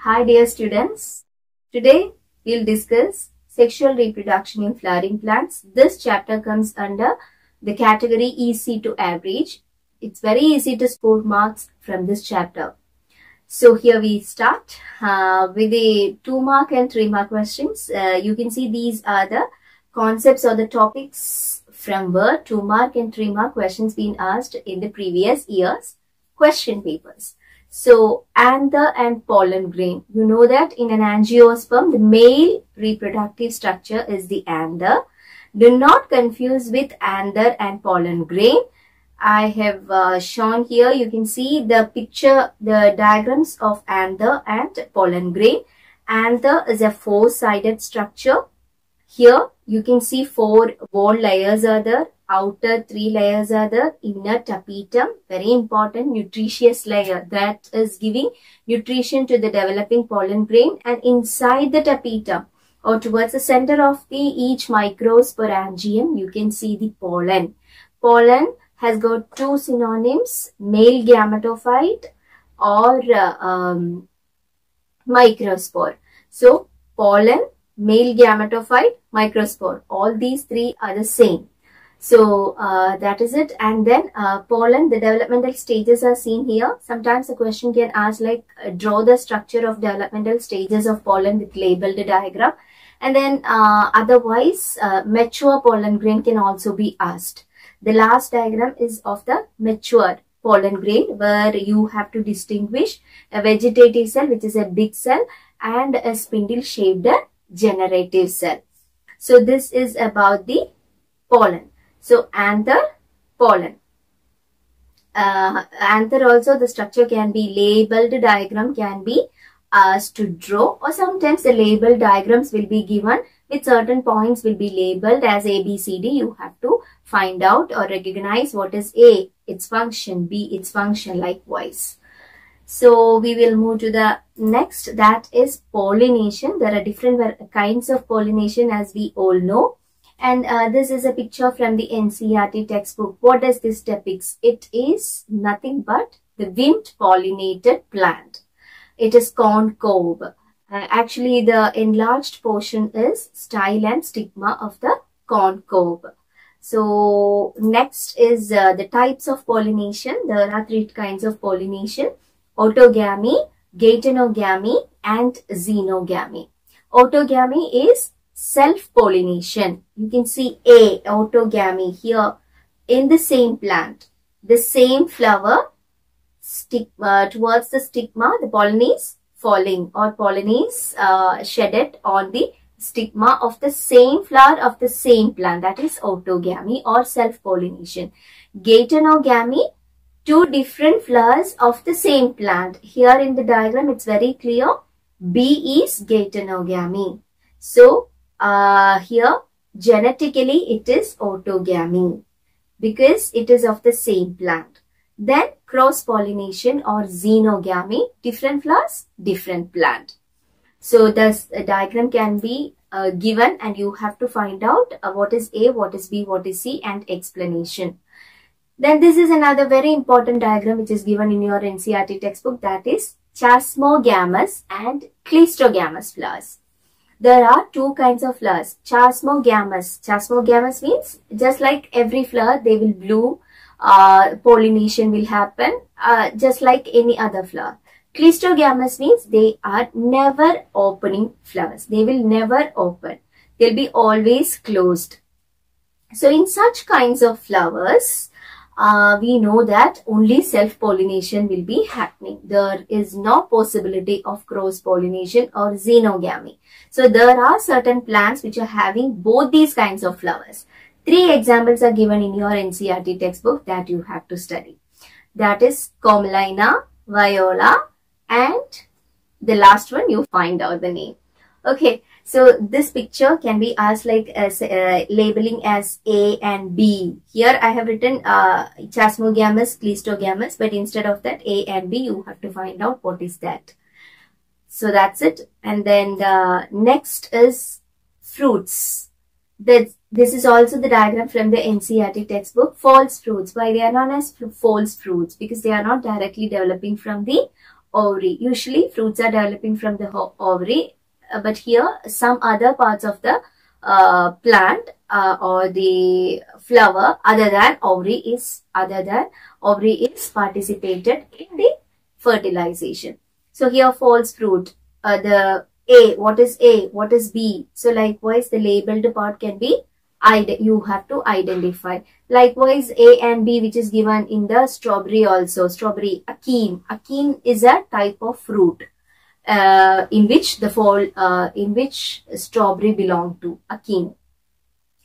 Hi dear students, today we'll discuss sexual reproduction in flowering plants. This chapter comes under the category easy to average. It's very easy to score marks from this chapter. So here we start with the 2-mark and 3-mark questions. You can see these are the concepts or the topics from where 2-mark and 3-mark questions been asked in the previous year's question papers. So, anther and pollen grain. You know that in an angiosperm, the male reproductive structure is the anther. Do not confuse with anther and pollen grain. I have shown here, you can see the picture, the diagrams of anther and pollen grain. Anther is a 4-sided structure. Here you can see 4 wall layers are there, outer 3 layers are there, inner tapetum, very important nutritious layer that is giving nutrition to the developing pollen grain, and inside the tapetum or towards the center of the each microsporangium you can see the pollen. Pollen has got 2 synonyms, male gametophyte or microspore. So pollen, male gametophyte, microspore, all these 3 are the same. So that is it. And then pollen, the developmental stages are seen here. Sometimes a question can ask like draw the structure of developmental stages of pollen with labeled diagram. And then otherwise mature pollen grain can also be asked. The last diagram is of the mature pollen grain where you have to distinguish a vegetative cell, which is a big cell, and a spindle shaped generative cell. So this is about the pollen. So anther, pollen. Anther also the structure can be labeled diagram can be asked to draw, or sometimes the labeled diagrams will be given with certain points will be labeled as A, B, C, D. You have to find out or recognize what is A, its function, B, its function, likewise. So we will move to the next, that is pollination. There are different kinds of pollination as we all know. And this is a picture from the NCERT textbook. What does this depict? It is nothing but the wind pollinated plant. It is concave. Actually, the enlarged portion is style and stigma of the concave. So next is the types of pollination. There are 3 kinds of pollination: autogamy, geitonogamy, and xenogamy. Autogamy is self-pollination. You can see A, autogamy here in the same plant. The same flower, stigma, towards the stigma, the pollen is falling or pollen is shedded on the stigma of the same flower of the same plant. That is autogamy or self-pollination. Geitonogamy, 2 different flowers of the same plant. Here in the diagram, it's very clear. B is geitonogamy. So, here genetically it is autogamy because it is of the same plant. Then cross-pollination or xenogamy, different flowers, different plant. So this diagram can be given and you have to find out what is A, what is B, what is C, and explanation. Then this is another very important diagram which is given in your NCERT textbook, that is chasmogamous and cleistogamous flowers. There are 2 kinds of flowers. Chasmogamous. Chasmogamous means just like every flower they will bloom, pollination will happen just like any other flower. Cleistogamous means they are never opening flowers. They will never open. They'll be always closed. So in such kinds of flowers, we know that only self-pollination will be happening. There is no possibility of cross-pollination or xenogamy. So there are certain plants which are having both these kinds of flowers. 3 examples are given in your NCERT textbook that you have to study. That is Commelina, Viola, and the last one you find out the name. Okay. So this picture can be asked like as labeling as A and B. Here I have written chasmogamous, cleistogamous, but instead of that A and B you have to find out what is that. So that's it. And then the next is fruits. This is also the diagram from the NCERT textbook. False fruits. Why they are known as false fruits? Because they are not directly developing from the ovary. Usually fruits are developing from the ovary, but here some other parts of the plant or the flower other than ovary is participated in the fertilization. So here false fruit, the A, what is A, what is B? So likewise the labeled part can be, you have to identify. Likewise A and B, which is given in the strawberry also. Strawberry, akeem. Akeem is a type of fruit in which strawberry belong to, akeem.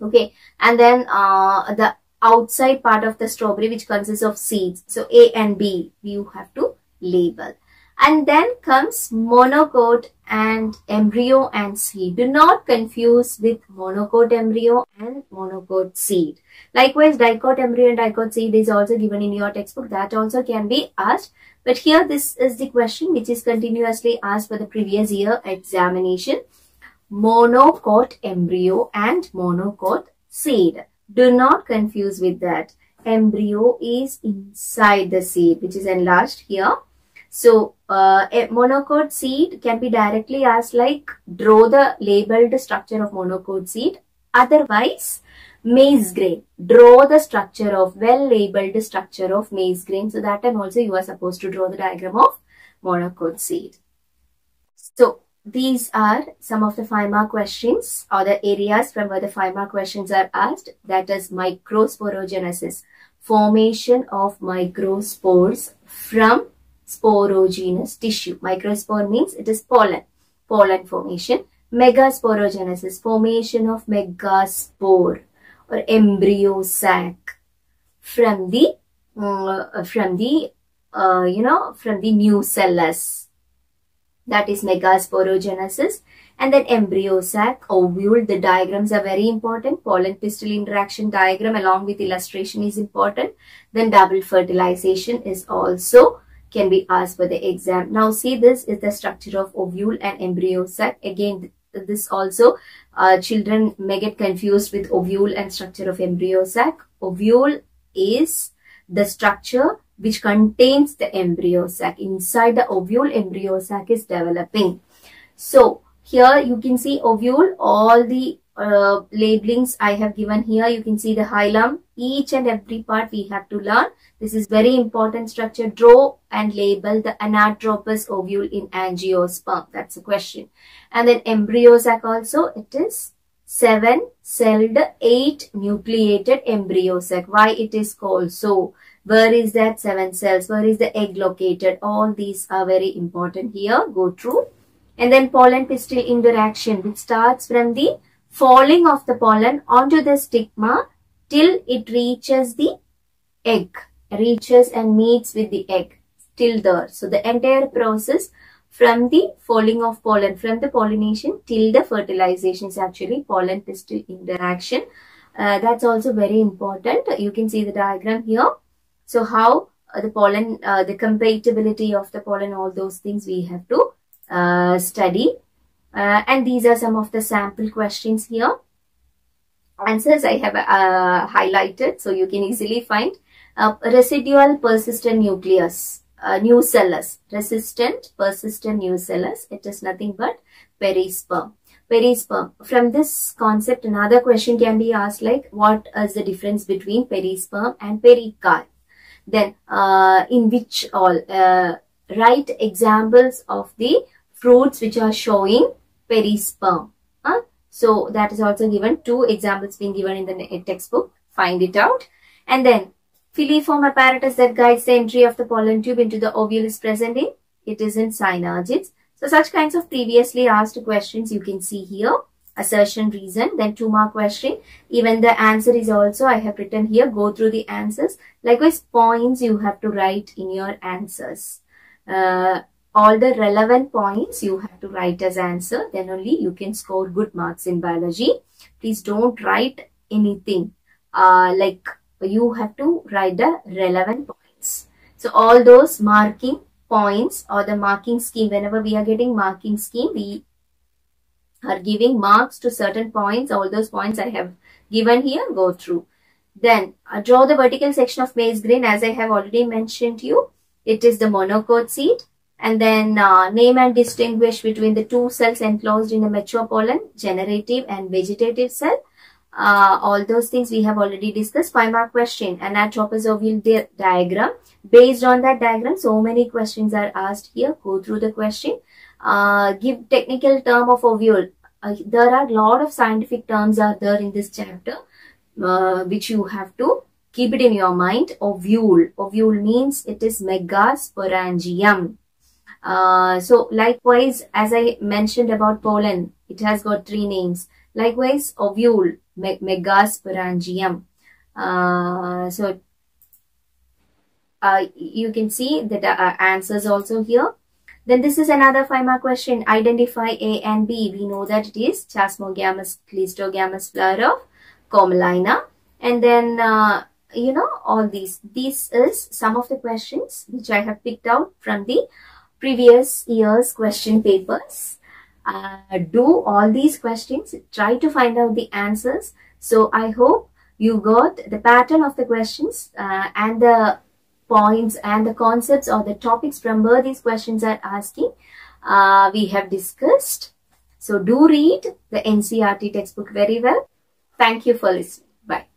Okay, and then the outside part of the strawberry which consists of seeds. So A and B you have to label. And then comes monocote and embryo and seed. Do not confuse with monocote embryo and monocote seed. Likewise, dicot embryo and dicot seed is also given in your textbook. That also can be asked. But here this is the question which is continuously asked for the previous year examination. Monocote embryo and monocote seed. Do not confuse with that. Embryo is inside the seed which is enlarged here. So, a monocote seed can be directly asked like, draw the labeled structure of monocote seed. Otherwise, maize grain. Draw the structure of, well-labeled structure of maize grain. So, that time also you are supposed to draw the diagram of monocote seed. So, these are some of the 5-mark questions or the areas from where the 5-mark questions are asked. That is microsporogenesis. Formation of microspores from sporogenous tissue. Microspore means it is pollen formation. Megasporogenesis, formation of megaspore or embryo sac from the nucellus. That is megasporogenesis. And then embryo sac, ovule. The diagrams are very important. Pollen pistil interaction diagram along with illustration is important. Then double fertilization is also can be asked for the exam. Now see, this is the structure of ovule and embryo sac. Again, this also children may get confused with ovule and structure of embryo sac. Ovule is the structure which contains the embryo sac. Inside the ovule, embryo sac is developing. So here you can see ovule, all the labelings I have given here. You can see the hilum. Each and every part we have to learn. This is very important structure. Draw and label the anatropous ovule in angiosperm. That's a question. And then embryo sac also, it is 7-celled, 8-nucleated embryo sac. Why it is called so? Where is that 7 cells? Where is the egg located? All these are very important here. Go through. And then pollen pistil interaction, which starts from the falling of the pollen onto the stigma till it reaches the egg, reaches and meets with the egg, till there. So the entire process from the falling of pollen, from the pollination till the fertilization is actually pollen pistil interaction. That's also very important. You can see the diagram here. So how the pollen, the compatibility of the pollen, all those things we have to study. And these are some of the sample questions here. Answers I have highlighted, so you can easily find. Residual persistent nucleus, nucellus, resistant persistent nucellus. It is nothing but perisperm. Perisperm. From this concept, another question can be asked like, what is the difference between perisperm and pericarp? Then, in which all write examples of the fruits which are showing perisperm. So that is also given. 2 examples being given in the textbook. Find it out. And then filiform apparatus that guides the entry of the pollen tube into the ovule is present in. It is in synergids. So such kinds of previously asked questions you can see here. Assertion, reason, then 2-mark question. Even the answer is also I have written here. Go through the answers. Likewise, points you have to write in your answers. All the relevant points you have to write as answer. Then only you can score good marks in biology. Please don't write anything. Like you have to write the relevant points. So all those marking points or the marking scheme, whenever we are getting marking scheme, we are giving marks to certain points. All those points I have given here. Go through. Then draw the vertical section of maize grain as I have already mentioned to you. It is the monocote seed. And then name and distinguish between the two cells enclosed in a mature pollen, generative and vegetative cell. All those things we have already discussed. 5-mark question, anatropous ovule diagram. Based on that diagram, so many questions are asked here. Go through the question. Give technical term of ovule. There are a lot of scientific terms are there in this chapter, which you have to keep it in your mind. Ovule. Ovule means it is megasporangium. So likewise, as I mentioned about pollen, it has got 3 names. Likewise, ovule, megasporangium. You can see the answers also here. Then this is another 5-mark question. Identify A and B. We know that it is chasmogamous, cleistogamous flower of Commelina. And then, all these. This is some of the questions which I have picked out from the previous year's question papers. Do all these questions. Try to find out the answers. So I hope you got the pattern of the questions and the points and the concepts or the topics from where these questions are asking. We have discussed. So do read the NCERT textbook very well. Thank you for listening. Bye.